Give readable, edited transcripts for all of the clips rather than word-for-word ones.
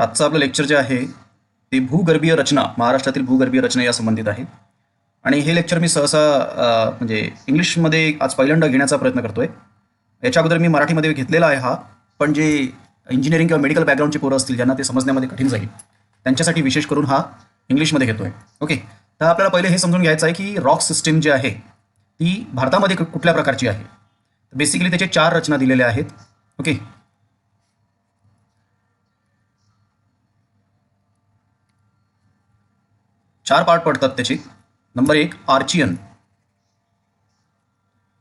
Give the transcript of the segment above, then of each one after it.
आजचं आपलं लेक्चर जे आहे ते भूगर्भीय रचना, महाराष्ट्रातील भूगर्भीय रचना या संबंधित आहे. आणि हे लेक्चर मी सहसा म्हणजे इंग्लिशमध्ये आज पहिल्यांदा घेण्याचा प्रयत्न करतोय. याच्या अगोदर मी मराठीमध्ये घेतलेला आहे हा, पण जे इंजिनिअरिंग किंवा मेडिकल बॅकग्राऊंडचे पोरं असतील ज्यांना ते समजण्यामध्ये कठीण जाईल त्यांच्यासाठी विशेष करून हा इंग्लिशमध्ये घेतोय. ओके, तर आपल्याला पहिले हे समजून घ्यायचं आहे की रॉक सिस्टीम जी आहे ती भारतामध्ये कुठल्या प्रकारची आहे. बेसिकली त्याचे 4 रचना दिलेल्या आहेत. ओके, 4 पार्ट पडतात त्याचे. नंबर 1 आर्चियन,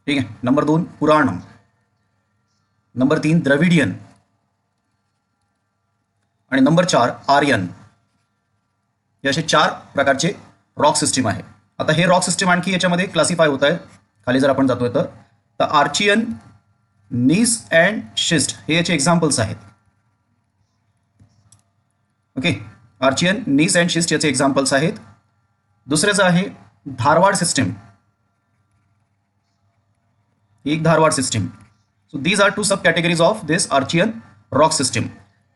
ठीक आहे. नंबर 2 पुराणम. नंबर 3 द्रविडियन आणि नंबर 4 आर्यन. हे असे 4 प्रकारचे रॉक सिस्टीम आहे. आता हे रॉक सिस्टीम आणखी याच्यामध्ये क्लासिफाय होत आहे. खाली जर आपण जातोय तर आर्चियन, नीस अँड शिस्ट हे याचे एक्झाम्पल्स आहेत. ओके, आर्चियन, नीस अँड शिस्ट याचे एक्झाम्पल्स आहेत. दुसऱ्याचं आहे धारवाड सिस्टीम, एक Dharwad system. So these are 2 sub categories of this Archaean rock system.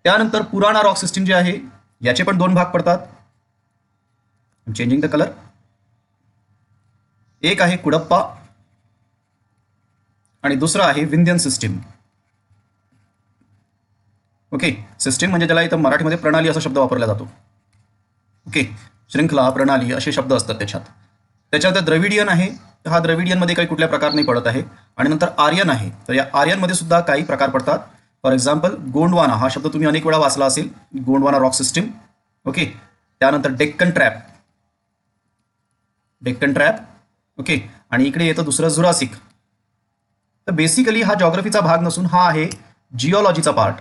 त्यानंतर पुराणा रॉक सिस्टीम जे आहे याचे पण 2 भाग पडतात. Changing the colour. एक आहे कुडप्पा आणि दुसरा आहे विंध्यन सिस्टीम. ओके, सिस्टीम म्हणजे त्याला इथं मराठीमध्ये प्रणाली असा शब्द वापरला जातो. ओके, श्रृंखला, प्रणाली असे शब्द असतात त्याच्यात. त्याच्यानंतर द्रविडियन आहे, हा द्रविडियनमध्ये काही कुठल्या प्रकार नाही पडत आहे. आणि नंतर आर्यन आहे, तर या आर्यनमध्ये सुद्धा काही प्रकार पडतात. फॉर एक्झाम्पल गोंडवाना हा शब्द तुम्ही अनेक वेळा वाचला असेल, गोंडवाना रॉक सिस्टीम. ओके, त्यानंतर Deccan trap, Deccan trap. Okay, आणि इकडे येतं दुसरं जुरासिक. तर बेसिकली हा जॉग्रफीचा भाग नसून हा आहे जिओलॉजीचा part.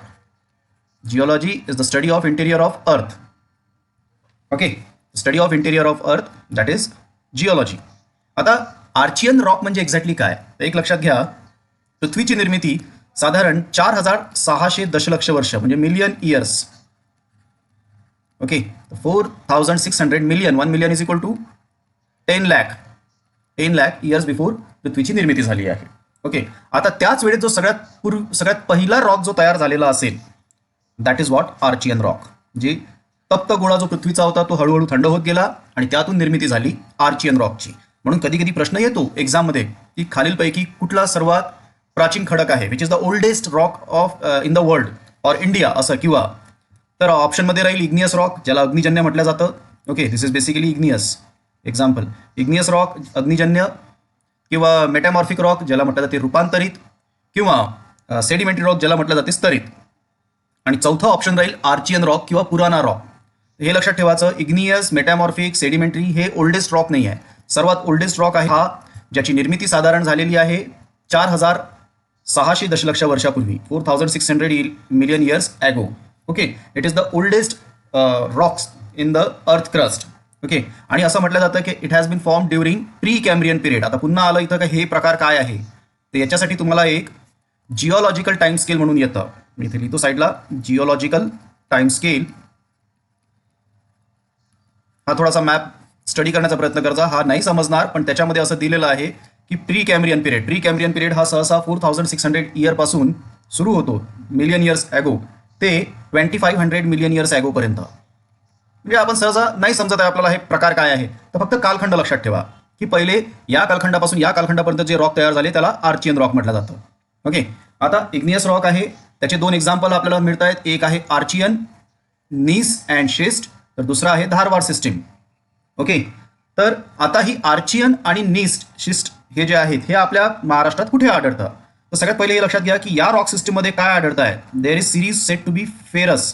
Geology is the study of interior of earth. Okay, study of interior of earth, that is geology. आता आर्चियन रॉक म्हणजे एक्झॅक्टली काय, तर एक लक्षात घ्या. पृथ्वीची निर्मिती साधारण 4600 दशलक्ष वर्ष म्हणजे million years. Okay, 4600 million, 1 million is equal to 10 lakh years before पृथ्वीची निर्मिती झाली आहे. ओके, आता त्याच वेळेत जो सगळ्यात पहिला रॉक जो तयार झालेला असेल that is what Archaean rock. जे तप्त गोळा जो पृथ्वीचा होता तो हळूहळू थंड होत गेला आणि त्यातून निर्मिती झाली आर्चियन रॉकची. म्हणून कधी कधी प्रश्न येतो एक्झाममध्ये की खालीलपैकी कुठला सर्वात प्राचीन खडक आहे, which is the oldest rock of in the world or India असं, किंवा तर ऑप्शनमध्ये राहील इग्नियस रॉक ज्याला अग्निजन्य म्हटलं जातं. Okay, this is basically igneous example. Igneous rock अग्निजन्य, किंवा मेटॅमॉर्फिक रॉक ज्याला म्हटलं जाते रूपांतरित, किंवा सेडिमेंटरी रॉक ज्याला म्हटलं जाते स्तरित. आणि चौथा ऑप्शन राहील आर्चियन रॉक किंवा पुराणा रॉक. हे लक्षात ठेवायचं, इग्नियस, मेटॅमॉर्फिक, सेडिमेंटरी हे ओल्डेस्ट रॉक नाही आहे. सर्वात ओल्डेस्ट रॉक आहे हा ज्याची निर्मिती साधारण झालेली आहे 4600 दशलक्ष वर्षापूर्वी, 4600 million years ago. Okay, it is the oldest rocks in the earth crust. Okay, आणि असं म्हटलं जातं की it has been form during pre Cambrian period. आता पुन्हा आलं इथं का हे प्रकार काय आहे, तर याच्यासाठी तुम्हाला एक जिओलॉजिकल टाइम स्केल म्हणून येतं. मी इथे लिहितो साईडला, जिओलॉजिकल टाइम स्केल. हा थोडासा मॅप स्टडी करण्याचा प्रयत्न करायचा, हा नाही समजणार, पण त्याच्यामध्ये असं दिलेलं आहे की प्री कॅम्ब्रियन पिरियड हा सहसा 4600 इयर पासून सुरू होतो, मिलियन इयर्स ॲगो, ते 2500 मिलियन इयर्स ॲगोपर्यंत. म्हणजे आपण सहसा नाही समजत आहे आपल्याला हे प्रकार काय आहे, तर फक्त कालखंड लक्षात ठेवा की पहिले या कालखंडापासून या कालखंडापर्यंत जे रॉक तयार झाले त्याला आर्चियन रॉक म्हटलं जातं. ओके, आता इग्नियस रॉक आहे, त्याचे 2 एक्झाम्पल आपल्याला मिळत आहेत. एक आहे आर्चियन, नीस अँड शिस्ट, तर दुसरा आहे धारवाड सिस्टीम. ओके, तर आता ही आर्चियन आणि नीस्ट, शिस्ट हे जे आहेत हे आपल्या महाराष्ट्रात कुठे आढळतं, तर सगळ्यात पहिले हे लक्षात घ्या की या रॉक सिस्टीममध्ये काय आढळतं आहे. There is series set to be ferrous,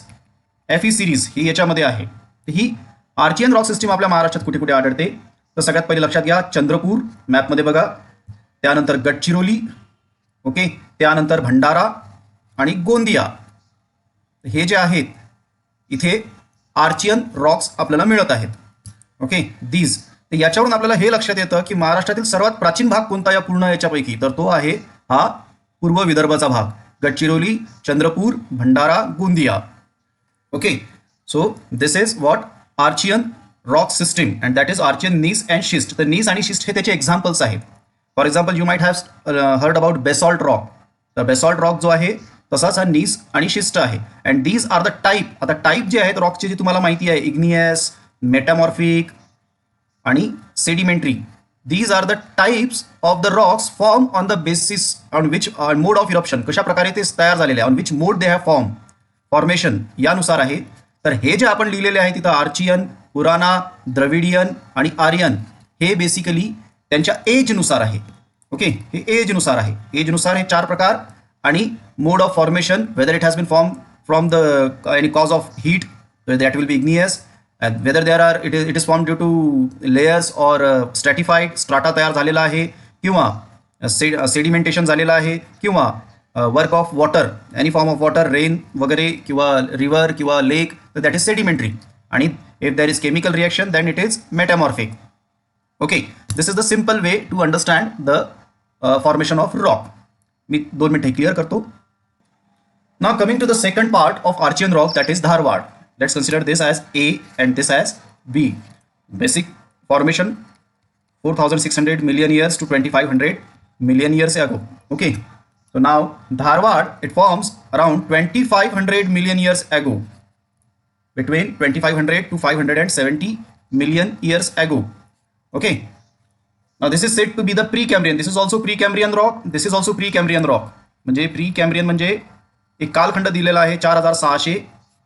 FE series ही याच्यामध्ये आहे. ही आर्चियन रॉक सिस्टीम आपल्या महाराष्ट्रात कुठे कुठे आढळते, तर सगळ्यात पहिले लक्षात घ्या चंद्रपूर, मॅपमध्ये बघा. त्यानंतर गडचिरोली, ओके, त्यानंतर भंडारा आणि गोंदिया, हे जे आहेत इथे आर्चियन रॉक्स आपल्याला मिळत आहेत. Okay, these. तर याच्यावरून आपल्याला हे लक्षात येतं की महाराष्ट्रातील सर्वात प्राचीन भाग कोणता या पूर्ण याच्यापैकी, तर तो आहे हा पूर्व विदर्भाचा भाग, Gadchiroli, Chandrapur, Bhandara, Gondia. Okay, so this is what Archaean rock system and that is Archaean, gneiss and शिस्ट. तर नीस आणि शिस्ट हे त्याचे एक्झाम्पल्स आहेत. For example you might have heard about basalt rock. तर बेसॉल्ट रॉक जो आहे तसाच हा नीस आणि शिस्ट आहे. And these are the type. आता टाईप जे आहेत रॉकचे जे तुम्हाला माहिती आहे, इग्नियस, मेटामॉर्फिक आणि sedimentary. These are the types of the rocks form on the basis on which mode of eruption. कशा प्रकारे ते तयार झालेले आहे, on which mode they have formation यानुसार आहे. तर हे जे आपण लिहिलेले आहे तिथं आर्चियन, पुराणा, द्रविडियन आणि आर्यन, हे बेसिकली त्यांच्या एजनुसार आहे. ओके, हे एजनुसार आहे. एजनुसार हे 4 प्रकार आणि mode of formation, whether it has been form from the any cause of heat, that will be igneous. and whether there are it is formed due to layers or stratified strata तयार झालेला आहे, किंवा sedimentation झालेलं आहे, किंवा work of water, any form of water, rain वगैरे, किंवा river किंवा लेक, तर दॅट इज सेडिमेंटरी. आणि if there is chemical reaction then it is metamorphic. Okay, this is the simple way to understand the formation of rock. मी 2 minute clear करतो. Now coming to the second part of Archaean rock, that is Dharwad. Let's consider this as A and this as B. Basic formation 4,600 million years to 2,500 million years ago. Okay, so now Dharwad, it forms around 2,500 million years ago, between 2,500 to 570 million years ago. Okay, now this is said to be the Precambrian. This is also Precambrian rock. This is also Precambrian rock. म्हणजे Precambrian म्हणजे एक कालखंड दिलेला आहे 4,600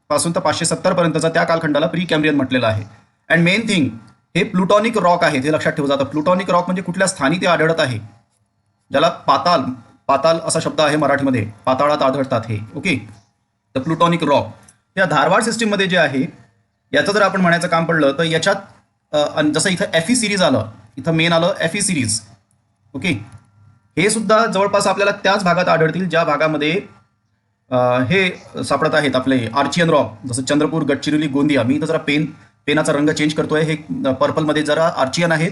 पासून तर 570 पर्यंतचा, त्या कालखंडाला प्री कॅम्ब्रियन म्हटलेलं आहे. अँड मेन थिंग, हे प्लुटॉनिक रॉक आहे, ते लक्षात ठेवलं जातं. प्लुटॉनिक रॉक म्हणजे कुठल्या स्थानी ते आढळत आहे, ज्याला पाताल असा शब्द आहे मराठीमध्ये, पाताळात आढळतात हे. Okay, the plutonic rock. या धारवाड सिस्टीममध्ये जे आहे, याचं जर आपण म्हणायचं काम पडलं तर याच्यात जसं इथं एफई सिरीज आलं, इथं मेन आलं एफई सिरीज. ओके, हे सुद्धा जवळपास आपल्याला त्याच भागात आढळतील ज्या भागामध्ये हे सापडत आहेत आपले आर्चियन रॉक, जसं चंद्रपूर, गडचिरोली, गोंदिया. मी इथं जरा पेनाचा रंग चेंज करतोय. हे पर्पलमध्ये जरा आर्चियन आहेत,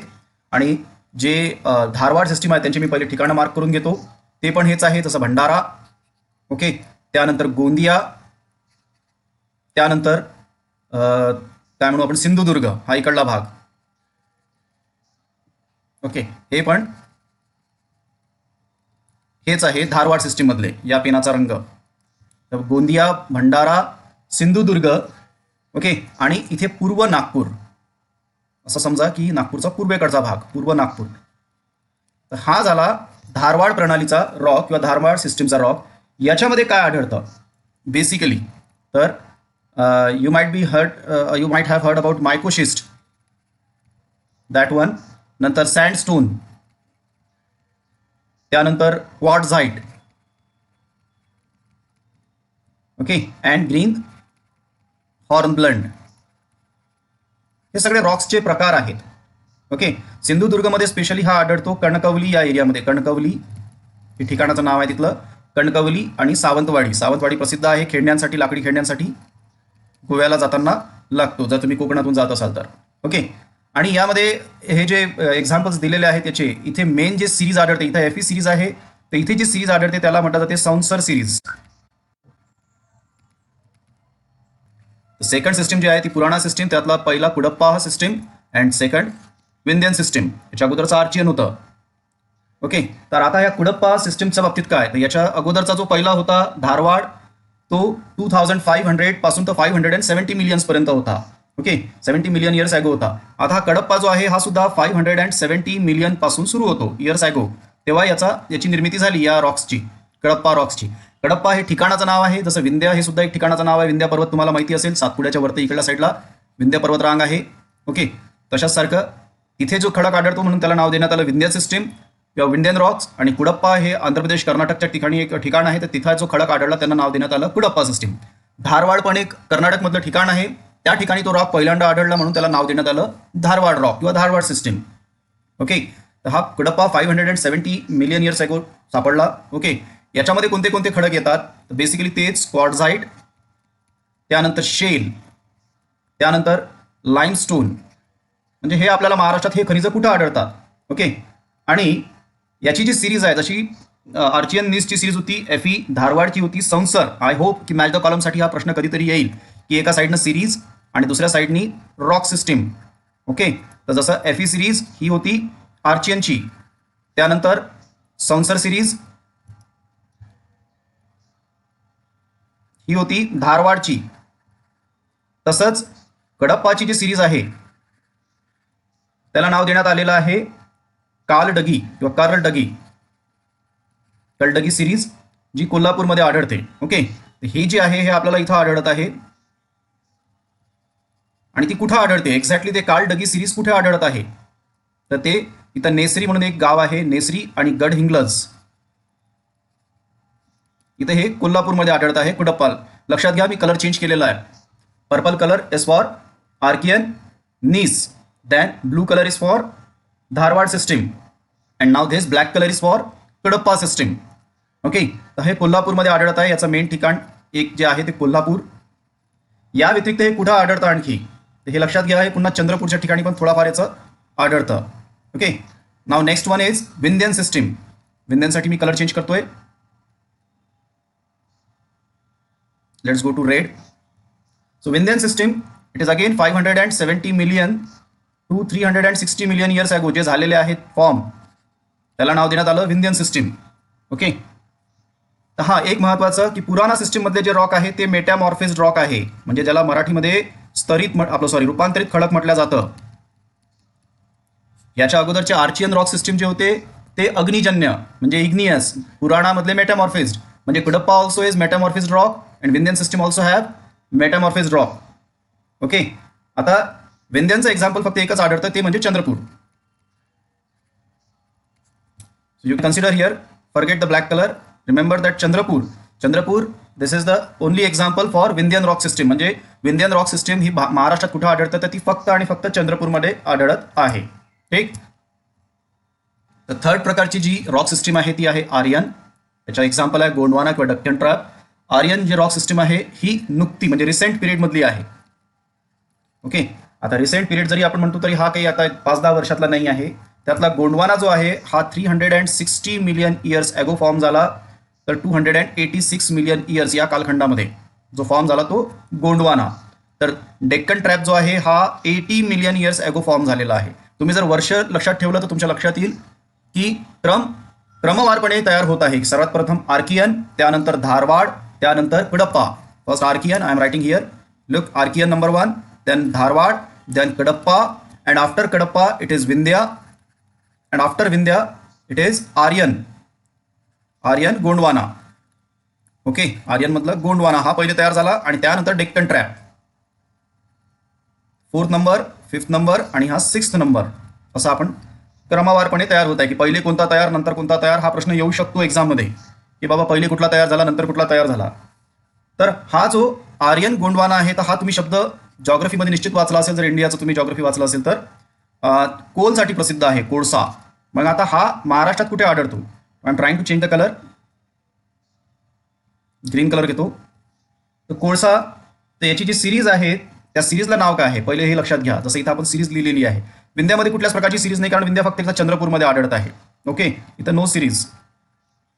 आणि जे धारवाड सिस्टीम आहे त्यांचे मी पहिले ठिकाणं मार्क करून घेतो. ते पण हेच आहे, जसं भंडारा. ओके, त्यानंतर गोंदिया, त्यानंतर काय म्हणू आपण, सिंधुदुर्ग हा इकडला भाग. ओके, हे पण हेच आहे धारवाड सिस्टीम मधले, या पेनाचा रंग. गोंदिया, भंडारा, सिंधुदुर्ग. ओके, आणि इथे पूर्व नागपूर, असं समजा की नागपूरचा पूर्वेकडचा भाग, पूर्व नागपूर. तर हा झाला धारवाड प्रणालीचा रॉक किंवा धारवाड सिस्टीमचा रॉक. याच्यामध्ये काय आढळतं बेसिकली, तर you might have heard about mica schist, that one. नंतर सँडस्टोन, त्यानंतर quartzite. Okay, and green hornblende. हे सगळे रॉक्सचे प्रकार आहेत. ओके, सिंधुदुर्गमध्ये स्पेशली हा आढळतो कणकवली या एरियामध्ये. कणकवली हे ठिकाणाचं नाव आहे तिथलं, कणकवली. आणि सावंतवाडी. सावंतवाडी प्रसिद्ध आहे खेळण्यांसाठी, लाकडी खेळण्यांसाठी. गोव्याला जाताना लागतो जर तुम्ही कोकणातून जात असाल तर. ओके, आणि यामध्ये हे जे एक्झाम्पल्स दिलेले आहेत त्याचे, इथे मेन जे सिरीज आढळते, इथे एफई सिरीज आहे, तर इथे जी सिरीज आढळते त्याला म्हटलं जाते संसर सिरीज. सेकंड सिस्टीम जी आहे ती पुराणा सिस्टीम, त्यातला पहिला Cuddapah system, and second Vindhyan system. याच्या अगोदरचा आर्चियन होतं. ओके, तर आता या कुडप्पा सिस्टीमच्या बाबतीत काय, तर याच्या अगोदरचा जो पहिला होता धारवाड, तो 2,500 पासून तर 570 मिलियन्स पर्यंत होता. ओके, 70 मिलियन इयर्स ॲगो होता. आता हा कडप्पा जो आहे हा सुद्धा 570 मिलियन पासून सुरू होतो, इयर्स ॲगो. तेव्हा याची निर्मिती झाली या रॉक्सची, कडप्पा रॉक्सची. कडप्पा हे ठिकाणाचं नाव आहे, जसं विंध्या हे सुद्धा एक ठिकाणाचं नाव आहे. विंध्या पर्वत तुम्हाला माहिती असेल, सातपुड्याच्या वरती इकडल्या साईडला विंध्या पर्वत रांग आहे. ओके, तशाच सारखं इथे जो खडक आढळतो म्हणून त्याला नाव देण्यात आलं विंध्या सिस्टीम किंवा विंध्यन रॉक्स. आणि कुडप्पा हे आंध्र प्रदेश, कर्नाटकच्या ठिकाणी एक ठिकाण आहे, तर तिथं जो खडक आढळला त्यांना नाव देण्यात आलं कुडप्पा सिस्टीम. धारवाड पण एक कर्नाटकमधलं ठिकाण आहे, त्या ठिकाणी तो रॉक पहिल्यांदा आढळला म्हणून त्याला नाव देण्यात आलं धारवाड रॉक किंवा धारवाड सिस्टीम. ओके, तर हा कुडप्पा 570 मिलियन इयर्स ॲगो सापडला. ओके, याच्यामध्ये कोणते कोणते खडक येतात, तर बेसिकली तेच क्वार्ट्झाइट, त्यानंतर शेल, त्यानंतर लाईमस्टोन. म्हणजे हे आपल्याला महाराष्ट्रात हे खनिजं कुठं आढळतात. ओके, आणि याची जी सिरीज आहे, जशी आर्चियन नीसची सिरीज होती, एफई धारवाडची होती संसर. आय होप की मॅच द कॉलमसाठी हा प्रश्न कधीतरी येईल की एका साईडनं सिरीज आणि दुसऱ्या साईडनी रॉक सिस्टीम. ओके, तर जसं एफई सिरीज ही होती आर्चियनची, त्यानंतर संसर सिरीज ही होती धारवाडची. तसंच कडप्पाची जी सिरीज आहे त्याला नाव देण्यात आलेलं आहे कालडगी किंवा कारलडगी. कलडगी सिरीज जी कोल्हापूरमध्ये आढळते. ओके, ही जी आहे हे आपल्याला इथं आढळत आहे. आणि ती कुठं आढळते एक्झॅक्टली, ते कालडगी सिरीज कुठे आढळत आहे तर ते इथं नेसरी म्हणून एक गाव आहे, नेसरी आणि गडहिंग्लज, इथे हे कोल्हापूरमध्ये आढळत आहे. कुडप्पाल लक्षात घ्या, मी कलर चेंज केलेला आहे. Purple colour is for Archaean gneiss, then blue colour is for Dharwad system, and now this black colour is for Cuddapah system. Okay, तर हे कोल्हापूरमध्ये आढळत आहे. याचं मेन ठिकाण एक जे आहे ते कोल्हापूर. या व्यतिरिक्त हे कुठं आढळतं आणखी, हे लक्षात घ्या, हे पुन्हा चंद्रपूरच्या ठिकाणी पण थोडाफार याचं आढळतं. Okay, now next one is Vindhyan system. विंध्यनसाठी मी कलर चेंज करतोय. Let's go to red. So Vindhyan system it is again 570 million to 360 million years ago जे झालेले आहेत फॉर्म, त्याला नाव देण्यात आलं विंध्यन सिस्टीम. ओके, तर हा एक महत्वाचं की पुराणा सिस्टीममधले जे रॉक आहे ते मेटॅमॉर्फिस्ड रॉक आहे, म्हणजे ज्याला मराठीमध्ये रूपांतरित खडक म्हटलं जातं. याच्या अगोदरचे आर्चियन रॉक सिस्टीम जे होते ते अग्निजन्य म्हणजे इग्नियस, पुराणामधले मेटॅमॉर्फिस्ड, म्हणजे Cuddapah also is metamorphosed rock and Vindhyan system also have metamorphosed rock. Okay, आता विंध्यनचं एक्झाम्पल फक्त एकच आढळतं, ते म्हणजे Chandrapur. You consider here, forget the black colour, remember that Chandrapur this is the only example for Vindhyan rock system. म्हणजे विंध्यन रॉक सिस्टीम ही महाराष्ट्रात कुठं आढळतं तर ती फक्त आणि फक्त चंद्रपूरमध्ये आढळत आहे. ठीक, तर थर्ड प्रकारची जी रॉक सिस्टीम आहे ती आहे आर्यन. त्याच्या एक्झाम्पल आहे गोंडवाना किंवा डक्कन ट्रॅप. आर्यन जी रॉक सिस्टीम आहे ही नुकती म्हणजे रिसेंट पिरियडमधली आहे. ओके, आता रिसेंट पिरियड जरी आपण म्हणतो तरी हा काही आता 5-10 वर्षातला नाही आहे. त्यातला गोंडवाना जो आहे हा 360 मिलियन इयर्स ॲगो फॉर्म झाला, तर 286 मिलियन इयर्स या कालखंडामध्ये जो फॉर्म झाला तो गोंडवाना. तर डेक्कन ट्रॅप जो आहे हा 80 मिलियन इयर्स ॲगो फॉर्म झालेला आहे. तुम्ही जर वर्ष लक्षात ठेवलं तर तुमच्या लक्षात येईल की क्रमवारपणे तयार होत आहे. सर्वात प्रथम आर्कियन, त्यानंतर धारवाड, त्यानंतर Cuddapah. First Archean, I am writing here, look, Archean number 1, then Dharwad, then Cuddapah, and after Cuddapah it is Vindhya, and after Vindhya it is Aryan Gondwana. Okay, Aryan मधलं गोंडवाना हा पहिले तयार झाला, आणि त्यानंतर Deccan trap 4th number, 5th number आणि हा 6th नंबर, असं आपण क्रमवारपणे तयार होत आहे. की पहिले कोणता तयार नंतर कोणता तयार, हा प्रश्न येऊ शकतो एक्झाममध्ये की बाबा पहिले कुठला तयार झाला नंतर कुठला तयार झाला. तर हा जो आर्यन गोंडवाना आहे तर हा तुम्ही शब्द जॉग्रफीमध्ये निश्चित वाचला असेल, जर इंडियाचं तुम्ही जॉग्रफी वाचलं असेल तर. कोलसाठी प्रसिद्ध आहे, कोळसा. मग आता हा महाराष्ट्रात कुठे आढळतो, I am trying to change the colour, green colour घेतो. तर कोळसा, तर याची जी सिरीज आहे त्या सिरीजला नाव काय आहे पहिले हे लक्षात घ्या. जसं इथं आपण सिरीज लिहिलेली आहे. विंध्यामध्ये कुठल्याच प्रकारची सिरीज नाही, कारण विंध्या फक्त एकदा चंद्रपूरमध्ये आढळत आहे. ओके, इथं नो सिरीज.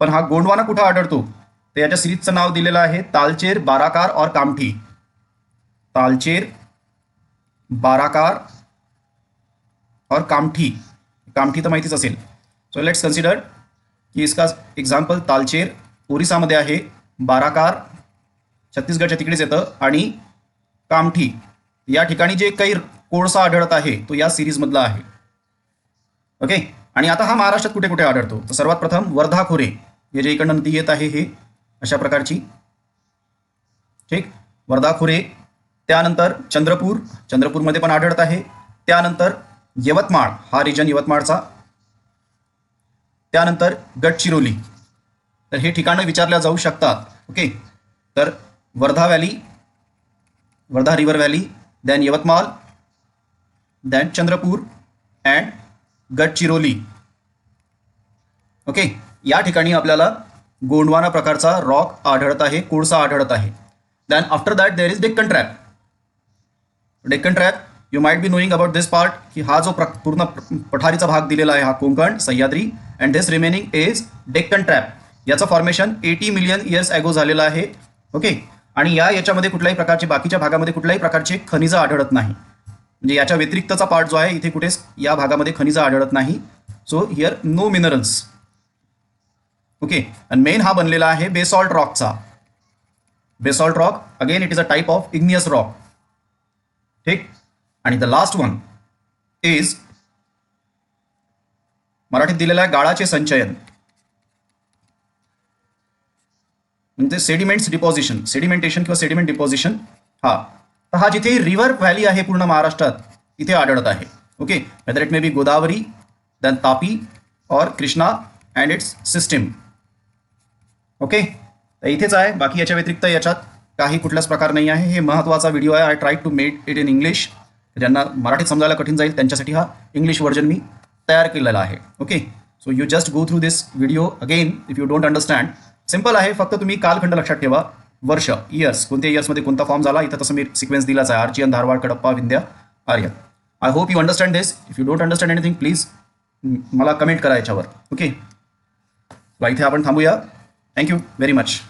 पण हा गोंडवाना कुठं आढळतो तर याच्या सिरीजचं नाव दिलेलं आहे तालचेर, बाराकार और कामठी. तालचेर, बाराकार और कामठी. कामठी तर माहितीच असेल. सो लेट्स कन्सिडर की इसका एक्झाम्पल तालचेर ओरिसामध्ये आहे, बाराकार छत्तीसगडच्या तिकडेच येतं, आणि कामठी या ठिकाणी जे काही कोळसा आढळत आहे तो या सिरीजमधला आहे. ओके, आणि आता हा महाराष्ट्रात कुठे कुठे आढळतो तर सर्वात प्रथम वर्धा खोरे, हे जे इकडनं नदी येत आहे हे अशा प्रकारची. ठीक, वर्धा खोरे. त्यानंतर चंद्रपूरमध्ये पण आढळत आहे. त्यानंतर यवतमाळ, हा रिजन यवतमाळचा. त्यानंतर गडचिरोली. तर हे ठिकाणं विचारल्या जाऊ शकतात. ओके, तर Wardha river valley, then Yavatmal, then Chandrapur and Gadchiroli. Okay, या ठिकाणी आपल्याला गोंडवाना प्रकारचा रॉक आढळत आहे, कोळसा आढळत आहे. Then after that there is Deccan trap. Deccan trap you might be knowing about this part, की हा जो पूर्ण पठारीचा भाग दिलेला आहे हा Konkan, Sahyadri, and this remaining is Deccan trap. याचं फॉर्मेशन 80 मिलियन इयर्स ॲगो झालेलं आहे. ओके, आणि याच्यामध्ये कुठल्याही प्रकारचे, बाकीच्या भागामध्ये कुठल्याही प्रकारचे खनिजं आढळत नाही. म्हणजे याच्या व्यतिरिक्तचा पार्ट जो आहे इथे कुठेच या भागामध्ये खनिजं आढळत नाही. So here no minerals. Okay, आणि मेन हा बनलेला आहे बेसॉल्ट रॉकचा. Basalt rock, again it is a type of igneous rock. ठीक. आणि द लास्ट वन इज मराठीत दिलेला आहे गाळाचे संचयन, म्हणजे सेडिमेंट्स डिपॉझिशन, सेडिमेंटेशन किंवा सेडिमेंट डिपॉझिशन. हा, तर हा जिथे रिव्हर व्हॅली आहे पूर्ण महाराष्ट्रात इथे आढळत आहे. Okay, whether it may be Godavari, then Tapi और Krishna and its system. Okay, तर इथेच आहे. बाकी याच्या व्यतिरिक्त याच्यात काही कुठलाच प्रकार नाही आहे. हे महत्त्वाचा व्हिडिओ आहे. I try to make it in English. ज्यांना मराठीत समजायला कठीण जाईल त्यांच्यासाठी हा इंग्लिश व्हर्जन मी तयार केलेला आहे. Okay, so you just go through this video again if you don't understand. Simple आहे, फक्त तुम्ही कालखंड लक्षात ठेवा, वर्ष, इयर्स, कोणत्या इयर्समध्ये कोणता फॉर्म झाला. इथं तसं मी सिक्वेन्स दिलाच आहे, Archaean, Dharwad, Kadapa, Vindhya, Arya. I hope you understand this. If you don't understand anything please मला कमेंट करा याच्यावर. ओके, इथे आपण थांबूया. Thank you very much.